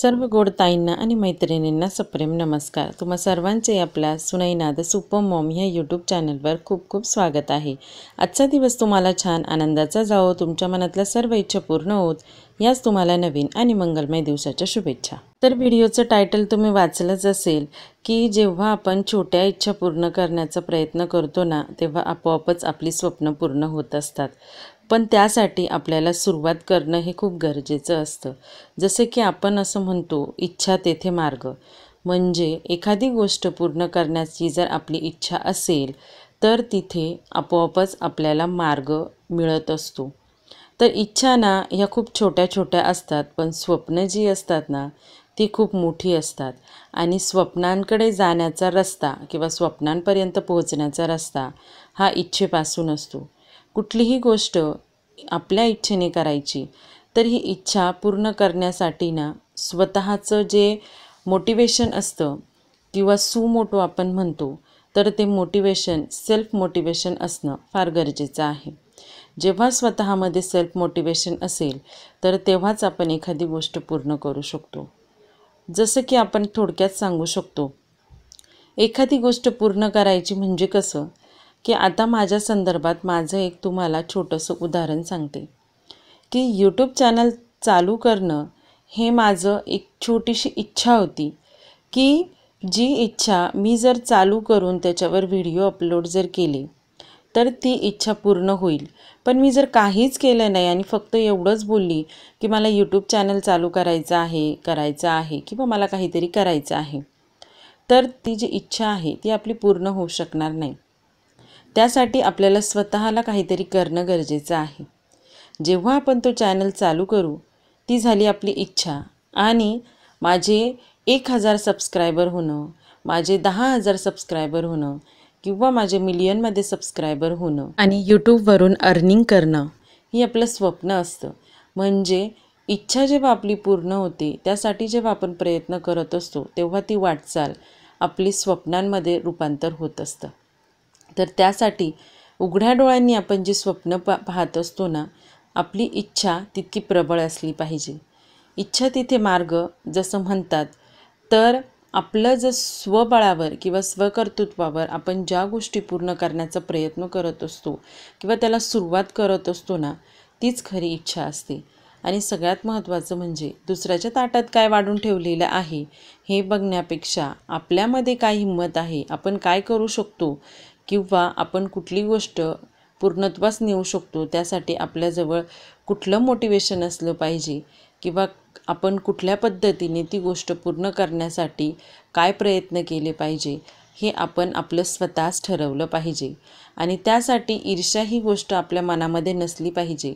सर्व गोड ताईंना आणि मैत्रिणींना सप्रेम नमस्कार। तुम्हा सर्वांचे आपल्या सुनैनाद सुपर मॉम ह्या यूट्यूब चॅनलवर खूप खूप स्वागत आहे। आजचा दिवस तुम्हाला छान आनंदाचा जावो, तुमच्या मनातल्या सर्व इच्छा पूर्ण होत याच तुम्हाला नवीन आणि मंगलमय दिवसाच्या शुभेच्छा। तर व्हिडिओचं टायटल तुम्ही वाचलंच असेल की जेव्हा आपण छोट्या इच्छा पूर्ण करण्याचा प्रयत्न करतो ना, तेव्हा आपोआपच आपली स्वप्न पूर्ण होत असतात। पण त्यासाठी आपल्याला सुरुवात करणं हे खूप गरजेचं असतं। जसे की आपण असं म्हणतो, इच्छा तेथे मार्ग। म्हणजे एखादी गोष्ट पूर्ण करण्याची जर आपली इच्छा असेल तर तिथे आपोआपच आपल्याला मार्ग मिळत असतो। तर इच्छा ना ह्या खूप छोट्या छोट्या असतात, पण स्वप्न जी असतात ना ती खूप मोठी असतात। आणि स्वप्नांकडे जाण्याचा रस्ता किंवा स्वप्नांपर्यंत पोहोचण्याचा रस्ता हा इच्छेपासून असतो। कुठलीही गोष्ट आपल्या इच्छेने करायची तर ही इच्छा पूर्ण करण्यासाठी ना स्वतःचं जे मोटिवेशन असतं किंवा सुमोटो आपण म्हणतो, तर ते मोटिवेशन सेल्फ मोटिवेशन असणं फार गरजेचं आहे। जेव्हा स्वतःमध्ये सेल्फ मोटिवेशन असेल तर तेव्हाच आपण एखादी गोष्ट पूर्ण करू शकतो। जसं की आपण थोडक्यात सांगू शकतो, एखादी गोष्ट पूर्ण करायची म्हणजे कसं की आता माझ्या संदर्भात माझं एक तुम्हाला छोटंसं उदाहरण सांगते की यूट्यूब चॅनल चालू करणं हे माझं एक छोटीशी इच्छा होती की जी इच्छा मी जर चालू करून त्याच्यावर व्हिडिओ अपलोड जर केले तर ती इच्छा पूर्ण होईल। पण मी जर काहीच केलं नाही आणि फक्त एवढंच बोलली की मला यूट्यूब चॅनल चालू करायचं आहे किंवा मला काहीतरी करायचं आहे, तर ती जी इच्छा आहे ती आपली पूर्ण होऊ शकणार नाही। त्यासाठी आपल्याला स्वतःला काहीतरी करणं गरजेचं आहे। जेव्हा आपण तो चॅनल चालू करू, ती झाली आपली इच्छा आणि माझे 1000 सबस्क्रायबर होणं, माझे 10,000 सबस्क्रायबर होणं किंवा माझे मिलियनमध्ये सबस्क्रायबर होणं आणि यूट्यूबवरून अर्निंग करणं ही आपलं स्वप्न असतं। म्हणजे इच्छा जेव्हा आपली पूर्ण होते, त्यासाठी जेव्हा आपण प्रयत्न करत असतो तेव्हा ती वाटचाल आपली स्वप्नांमध्ये रूपांतर होत असतं। तर त्यासाठी उघड्या डोळ्यांनी आपण जी स्वप्न पाहत असतो ना, आपली इच्छा तितकी प्रबळ असली पाहिजे। इच्छा तिथे मार्ग जसं म्हणतात, तर आपलं जर स्वबळावर किंवा स्वकर्तृत्वावर आपण ज्या गोष्टी पूर्ण करण्याचा प्रयत्न करत असतो किंवा त्याला सुरुवात करत असतो ना, तीच खरी इच्छा असते। आणि सगळ्यात महत्त्वाचं म्हणजे दुसऱ्याच्या ताटात काय वाढून ठेवलेलं आहे हे बघण्यापेक्षा आपल्यामध्ये काय हिंमत आहे, आपण काय करू शकतो किंवा आपण कुठली गोष्ट पूर्णत्वास नेऊ शकतो, त्यासाठी आपल्याजवळ कुठलं मोटिवेशन असलं पाहिजे किंवा आपण कुठल्या पद्धतीने ती गोष्ट पूर्ण करण्यासाठी काय प्रयत्न केले पाहिजे हे आपण आपलं स्वतःच ठरवलं पाहिजे। आणि त्यासाठी ईर्ष्या ही गोष्ट आपल्या मनामध्ये नसली पाहिजे।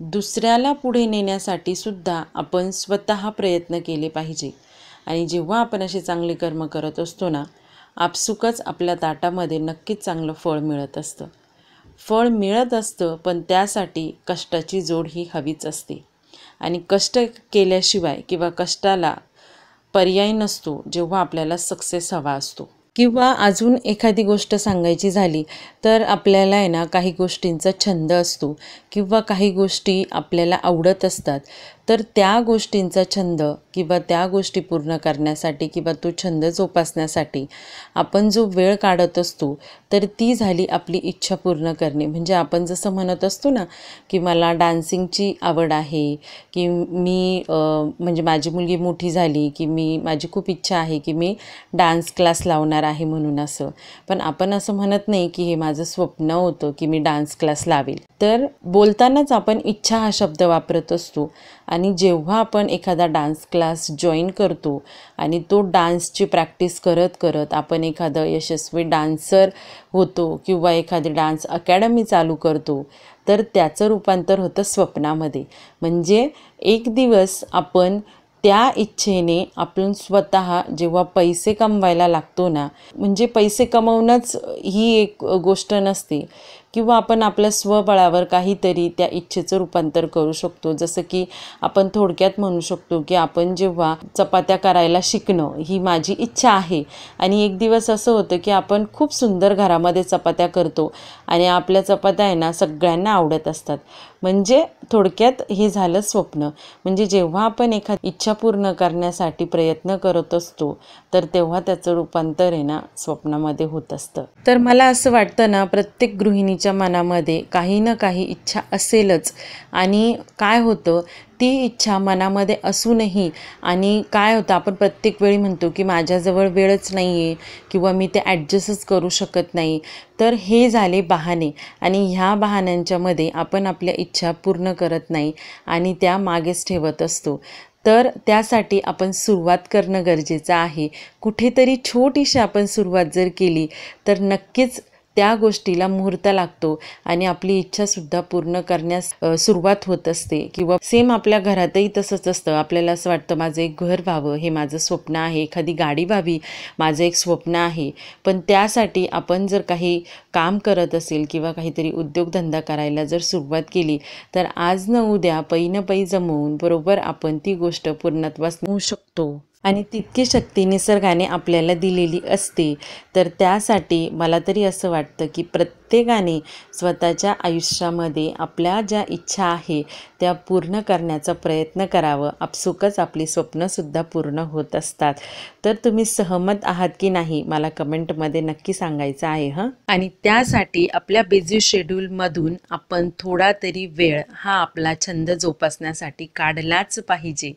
दुसऱ्याला पुढे नेण्यासाठी सुद्धा आपण स्वतः प्रयत्न केले पाहिजे। आणि जेव्हा आपण असे चांगले कर्म करत असतो ना, आपसुकच आपल्या ताटामध्ये नक्कीच चांगलं फळ मिळत असतं। फळ मिळत असतं, पण त्यासाठी कष्टाची जोड ही हवीच असते। आणि कष्ट केल्याशिवाय किंवा कष्टाला पर्याय नसतो जेव्हा आपल्याला सक्सेस हवा असतो। किंवा अजून एखादी गोष्ट सांगायची झाली तर आपल्याला आहे ना काही गोष्टींचा छंद असतो किंवा काही गोष्टी आपल्याला आवडत असतात, तर त्या गोष्टींचा छंद किंवा त्या गोष्टी पूर्ण करण्यासाठी किंवा तो छंद जोपासण्यासाठी आपण जो वेळ काढत असतो, तर ती झाली आपली इच्छा पूर्ण करणे। म्हणजे आपण जसं म्हणत असतो ना की मला डान्सिंगची आवड आहे की मी म्हणजे माझी मुलगी मोठी झाली की माझी खूप इच्छा आहे की मी डान्स क्लास लावणार आहे म्हणून असं। पण आपण असं म्हणत नाही की हे माझं स्वप्न होतं की मी डान्स क्लास लावेल। तर बोलतानाच आपण इच्छा हा शब्द वापरत असतो। आणि जेव्हा आपण एखादा डान्स क्लास जॉईन करतो आणि तो डान्सची प्रॅक्टिस करत करत आपण एखादं यशस्वी डान्सर होतो किंवा एखादी डान्स अकॅडमी चालू करतो, तर त्याचं रूपांतर होतं स्वप्नामध्ये। म्हणजे एक दिवस आपण त्या इच्छेने आपण स्वतः जेव्हा पैसे कमवायला लागतो ना, म्हणजे पैसे कमवणंच ही एक गोष्ट नसते किंवा आपण आपल्या स्वबळावर काहीतरी त्या इच्छेचं रूपांतर करू शकतो। जसं की आपण थोडक्यात म्हणू शकतो की आपण जेव्हा चपात्या करायला शिकणं ही माझी इच्छा आहे आणि एक दिवस असं होतं की आपण खूप सुंदर घरामध्ये चपात्या करतो आणि आपल्या चपात्या आहे ना सगळ्यांना आवडत असतात, म्हणजे थोडक्यात हे झालं स्वप्न. म्हणजे जेव्हा आपण एखादी इच्छा पूर्ण करण्यासाठी प्रयत्न करत असतो तर तेव्हा त्याचं रूपांतर आहे ना स्वप्नामध्ये होत असतं. तर मला असं वाटतं ना, प्रत्येक गृहिणीच्या मनामध्ये काही ना काही इच्छा असेलच. आणि काय होतं, ती इच्छा मनामध्ये असूनही आणि काय होतं, आपण प्रत्येक वेळी म्हणतो की माझ्याजवळ वेळच नाही आहे किंवा मी ते ॲडजस्टच करू शकत नाही. तर हे झाले बहाणे आणि ह्या बहाण्यांच्यामध्ये आपण आपल्या इच्छा पूर्ण करत नाही आणि त्या मागेच ठेवत असतो. तर त्यासाठी आपण सुरुवात करणं गरजेचं आहे. कुठेतरी छोटीशी आपण सुरुवात जर केली तर नक्कीच त्या गोष्टीला मुहूर्त लागतो आणि आपली इच्छासुद्धा पूर्ण करण्यास सुरुवात होत असते. किंवा सेम आपल्या घरातही तसंच असतं. आपल्याला असं वाटतं माझं एक घर व्हावं हे माझं स्वप्न आहे, एखादी गाडी व्हावी माझं एक स्वप्न आहे. पण त्यासाठी आपण जर काही काम करत असेल किंवा काहीतरी उद्योगधंदा करायला जर सुरुवात केली तर आज न उद्या पै न पै जमवून बरोबर आपण ती गोष्ट पूर्णत्वास नेऊ शकतो. आणि तितकी शक्ती निसर्गाने आपल्याला दिलेली असते. तर त्यासाठी मला तरी असं वाटतं की प्रत्येकाने स्वतःच्या आयुष्यामध्ये आपल्या ज्या इच्छा आहे त्या पूर्ण करण्याचा प्रयत्न करावं. आपसुकच आपली स्वप्नंसुद्धा पूर्ण होत असतात. तर तुम्ही सहमत आहात की नाही मला कमेंटमध्ये नक्की सांगायचं आहे हं. आणि त्यासाठी आपल्या बिझी शेड्यूलमधून आपण थोडा तरी वेळ हा आपला छंद जोपासण्यासाठी काढलाच पाहिजे.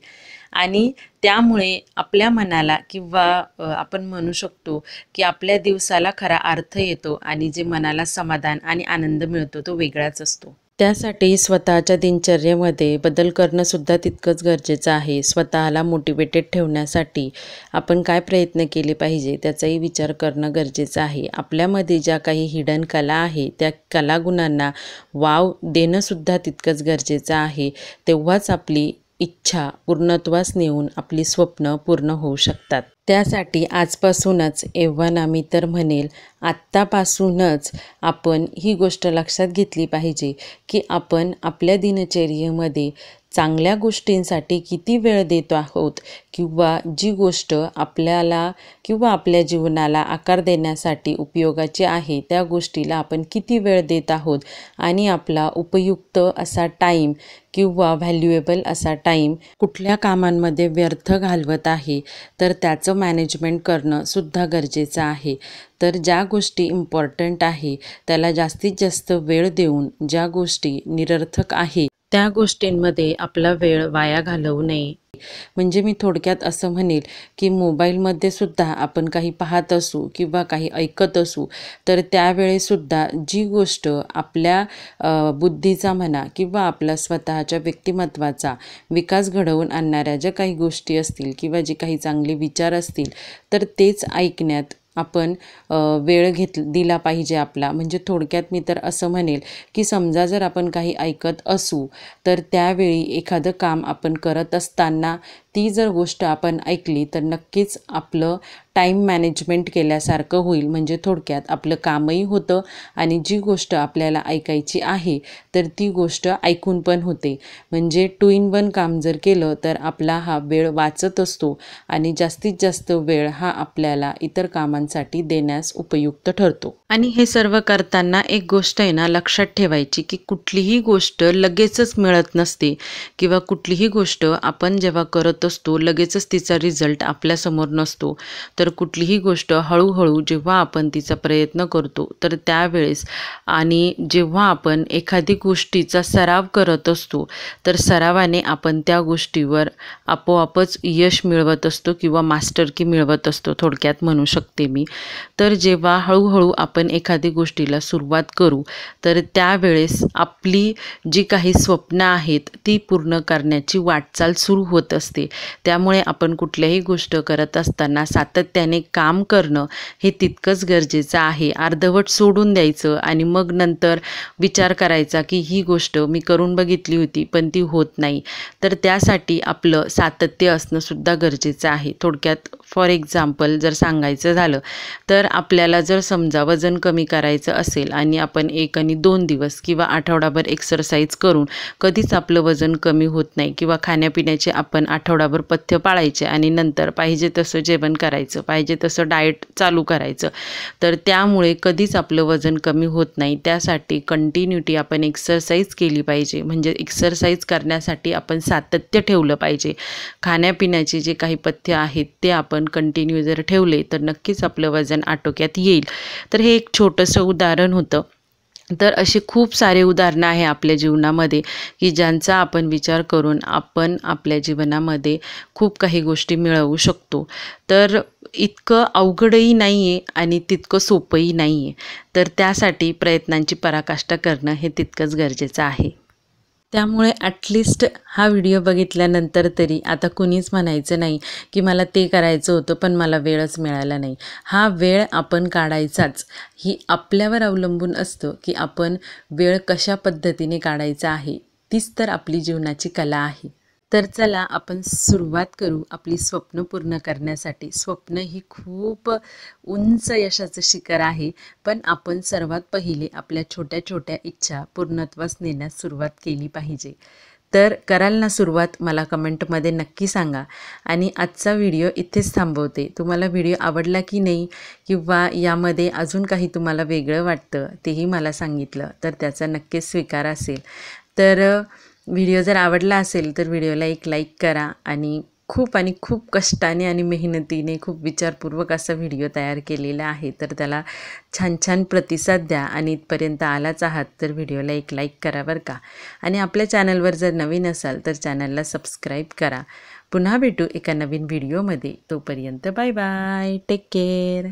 आणि त्यामुळे आपल्या मनाला किंवा आपण म्हणू शकतो की आपल्या दिवसाला खरा अर्थ येतो आणि जे मनाला समाधान आणि आनंद मिळतो तो वेगळाच असतो. त्यासाठी स्वतःच्या दिनचर्येमध्ये बदल करणंसुद्धा तितकंच गरजेचं आहे. स्वतःला मोटिवेटेड ठेवण्यासाठी आपण काय प्रयत्न केले पाहिजे त्याचाही विचार करणं गरजेचं आहे. आपल्यामध्ये ज्या काही हिडन कला आहे त्या कलागुणांना वाव देणंसुद्धा तितकंच गरजेचं आहे. तेव्हाच आपली इच्छा पूर्णत्वास नेऊन आपली स्वप्न पूर्ण होऊ शकतात. त्यासाठी आजपासूनच एव्हा मी तर म्हणेल आत्तापासूनच आपण ही गोष्ट लक्षात घेतली पाहिजे की आपण आपल्या दिनचर्येमध्ये चांगल्या गोष्टींसाठी किती वेळ देतो आहोत किंवा जी गोष्ट आपल्याला किंवा आपल्या जीवनाला आकार देण्यासाठी उपयोगाची आहे त्या गोष्टीला आपण किती वेळ देत आहोत आणि आपला उपयुक्त असा टाईम किंवा व्हॅल्युएबल असा टाईम कुठल्या कामांमध्ये व्यर्थ घालवत आहे तर त्याचं मॅनेजमेंट करणं सुद्धा गरजेचं आहे. तर ज्या गोष्टी इम्पॉर्टंट आहे त्याला जास्तीत जास्त वेळ देऊन ज्या गोष्टी निरर्थक आहे त्या गोष्टींमध्ये आपला वेळ वाया घालवू नये. म्हणजे मी थोडक्यात असं म्हणेल की मोबाईलमध्ये सुद्धा आपण काही पाहत असू किंवा काही ऐकत असू तर त्यावेळेसुद्धा जी गोष्ट आपल्या बुद्धीचा म्हणा किंवा आपला स्वतःच्या व्यक्तिमत्वाचा विकास घडवून आणणाऱ्या ज्या काही गोष्टी असतील किंवा जे काही चांगले विचार असतील तर तेच ऐकण्यात आपण वेळ दिला पाहिजे आपला. म्हणजे थोडक्यात मी तर असं म्हणेल की समजा जर आपण काही ऐकत असू तर त्यावेळी एखादं काम आपण करत असताना ती जर गोष्ट आपण ऐकली तर नक्कीच आपलं टाईम मॅनेजमेंट केल्यासारखं होईल. म्हणजे थोडक्यात आपलं कामही होतं आणि जी गोष्ट आपल्याला ऐकायची आहे तर ती गोष्ट ऐकून पण होते. म्हणजे 2 in 1 काम जर केलं तर आपला हा वेळ वाचत असतो आणि जास्तीत जास्त वेळ हा आपल्याला इतर कामांसाठी देण्यास उपयुक्त ठरतो. आणि हे सर्व करताना एक गोष्ट आहे ना लक्षात ठेवायची की कुठलीही गोष्ट लगेचच मिळत नसते किंवा कुठलीही गोष्ट आपण जेव्हा करत असतो लगेचच तिचा रिझल्ट आपल्यासमोर नसतो. तर कुठलीही गोष्ट हळूहळू जेव्हा आपण तिचा प्रयत्न करतो तर त्यावेळेस आणि जेव्हा आपण एखादी गोष्टीचा सराव करत असतो तर सरावाने आपण त्या गोष्टीवर आपोआपच यश मिळवत असतो किंवा मास्टरकी मिळवत असतो थोडक्यात म्हणू शकते मी. तर जेव्हा हळूहळू आपण एखादी गोष्टीला सुरुवात करू तर त्यावेळेस आपली जी काही स्वप्न आहेत ती पूर्ण करण्याची वाटचाल सुरू होत असते. त्यामुळे आपण कुठल्याही गोष्ट करत असताना सातत्याने काम करणं हे तितकंच गरजेचं आहे. अर्धवट सोडून द्यायचं आणि मग नंतर विचार करायचा की ही गोष्ट मी करून बघितली होती पण ती होत नाही. तर त्यासाठी आपलं सातत्य असणं सुद्धा गरजेचं आहे. थोडक्यात फॉर एक्झाम्पल जर सांगायचं झालं तर आपल्याला जर समजा वजन कमी करायचं असेल आणि आपण 1 आणि 2 दिवस किंवा आठवडाभर एक्सरसाइज करून कधीच आपलं वजन कमी होत नाही किंवा खाण्यापिण्याचे आपण आठवडा आठवडाभर पथ्य पाळायचे आणि नंतर पाहिजे तसं जेवण करायचं, पाहिजे तसं डाएट चालू करायचं, तर त्यामुळे कधीच आपलं वजन कमी होत नाही. त्यासाठी कंटिन्युटी आपण एक्सरसाइज केली पाहिजे. म्हणजे एक्सरसाइज करण्यासाठी आपण सातत्य ठेवलं पाहिजे. खाण्यापिण्याचे जे काही पथ्य आहेत ते आपण कंटिन्यू जर ठेवले तर नक्कीच आपलं वजन आटोक्यात येईल. तर हे एक छोटंसं उदाहरण होतं. तर असे खूप सारे उदाहरणं आहे आपल्या जीवनामध्ये की ज्यांचा आपण विचार करून आपण आपल्या जीवनामध्ये खूप काही गोष्टी मिळवू शकतो. तर इतकं अवघडही नाही आहे आणि तितकं सोपंही नाही आहे. तर त्यासाठी प्रयत्नांची पराकाष्ठा करणं हे तितकंच गरजेचं आहे. त्यामुळे ॲटलिस्ट हा व्हिडिओ बघितल्यानंतर तरी आता कुणीच म्हणायचं नाही की मला ते करायचं होतं पण मला वेळच मिळाला नाही. हा वेळ आपण काढायचाच. ही आपल्यावर अवलंबून असतं की आपण वेळ कशा पद्धतीने काढायचा आहे. तीच तर आपली जीवनाची कला आहे. तर चला आपण सुरुवात करू आपली स्वप्न पूर्ण करण्यासाठी. स्वप्न ही खूप उंच यशाचं शिखर आहे, पण आपण सर्वात पहिले आपल्या छोट्या छोट्या इच्छा पूर्णत्वास नेण्यास सुरुवात केली पाहिजे. तर कराल ना सुरुवात? मला कमेंटमध्ये नक्की सांगा. आणि आजचा व्हिडिओ इथेच थांबवते. तुम्हाला व्हिडिओ आवडला की नाही किंवा यामध्ये अजून काही तुम्हाला वेगळं वाटतं तेही मला सांगितलं तर त्याचा नक्कीच स्वीकार असेल. तर व्हिडिओ जर आवडला असेल तर व्हिडिओला एक लाईक करा आणि खूप कष्टाने आणि मेहनतीने खूप विचारपूर्वक असा व्हिडिओ तयार केलेला आहे. तर त्याला छान छान प्रतिसाद द्या आणि इथपर्यंत आलाच आहात तर व्हिडिओला एक लाईक करा बरं का. आणि आपल्या चॅनलवर जर नवीन असाल तर चॅनलला सबस्क्राईब करा. पुन्हा भेटू एका नवीन व्हिडिओमध्ये. तोपर्यंत बाय बाय. Take care.